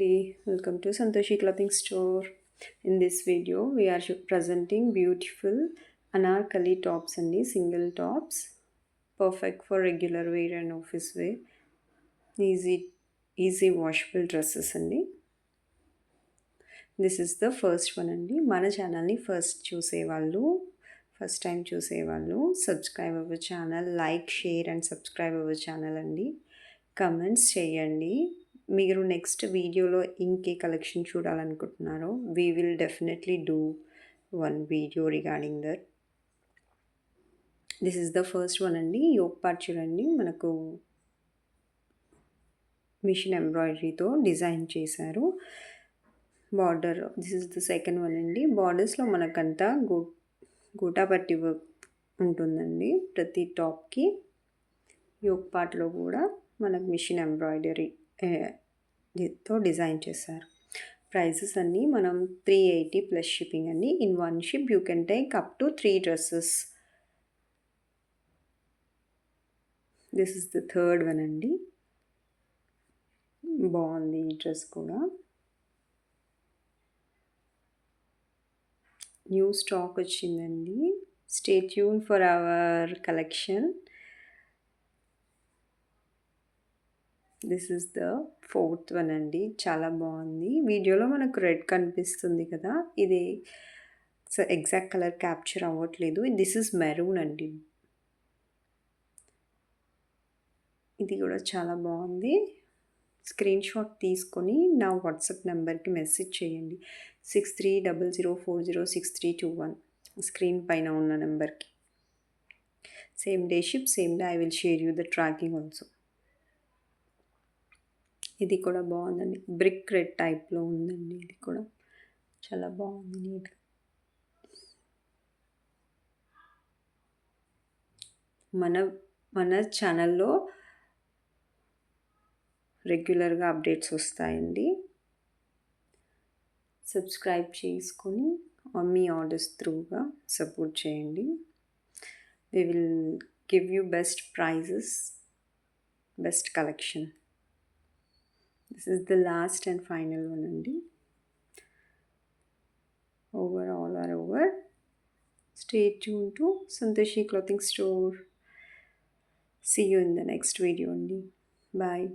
welcome to Santoshi Clothing Store. In this video, we are presenting beautiful anarkali tops and single tops, perfect for regular wear and office wear. Easy washable dresses అండి. This is the first one అండి. మన ఛానల్ని first time చూసేవాళ్ళు subscribe our channel, like, share and subscribe our channel అండి. Comments చేయండి. మీరు next వీడియోలో ఇంకే కలెక్షన్ చూడాలనుకుంటున్నారో we will definitely do one video regarding that. This is the first one అండి. యోక్ పార్ట్ చూడండి, మనకు మిషన్ ఎంబ్రాయిడరీతో డిజైన్ చేశారు. Border, this is the second one అండి. బార్డర్స్లో మనకంతా గూటాపట్టి వర్క్ ఉంటుందండి ప్రతి టాప్కి. యోక్ పార్ట్లో కూడా మనకు మిషన్ ఎంబ్రాయిడరీ తో డిజైన్ చేశారు. ప్రైజెస్ అన్నీ మనం 380 ప్లస్ షిప్పింగ్ అండి. In one ship you can take up to 3 dresses. This is the third one అండి. బాగుంది ఈ డ్రెస్ కూడా. న్యూ స్టాక్ వచ్చిందండి. Stay tune for hour collection. This is the fourth one అండి. చాలా బాగుంది. వీడియోలో మనకు రెడ్ కనిపిస్తుంది కదా, ఇది ఎగ్జాక్ట్ కలర్ క్యాప్చర్ అవ్వట్లేదు. దిస్ ఇస్ మెరూన్ అండి. ఇది కూడా చాలా బాగుంది. స్క్రీన్ షాట్ తీసుకొని నా వాట్సాప్ నెంబర్కి మెసేజ్ చేయండి. 6300406321 స్క్రీన్ పైన ఉన్న నెంబర్కి. Same day ship, same day I will share you the tracking also. ఇది కూడా బాగుందండి. బ్రిక్ రెడ్ టైప్లో ఉందండి. ఇది కూడా చాలా బాగుంది, నీట్గా. మన ఛానల్లో రెగ్యులర్గా అప్డేట్స్ వస్తాయండి. సబ్స్క్రైబ్ చేసుకొని మీ ఆర్డర్స్ త్రూగా సపోర్ట్ చేయండి. We will give you best prices, best collection. This is the last and final one అండి. All are over. Stay tuned to Santoshi Clothing Store. See you in the next video అండి. Bye.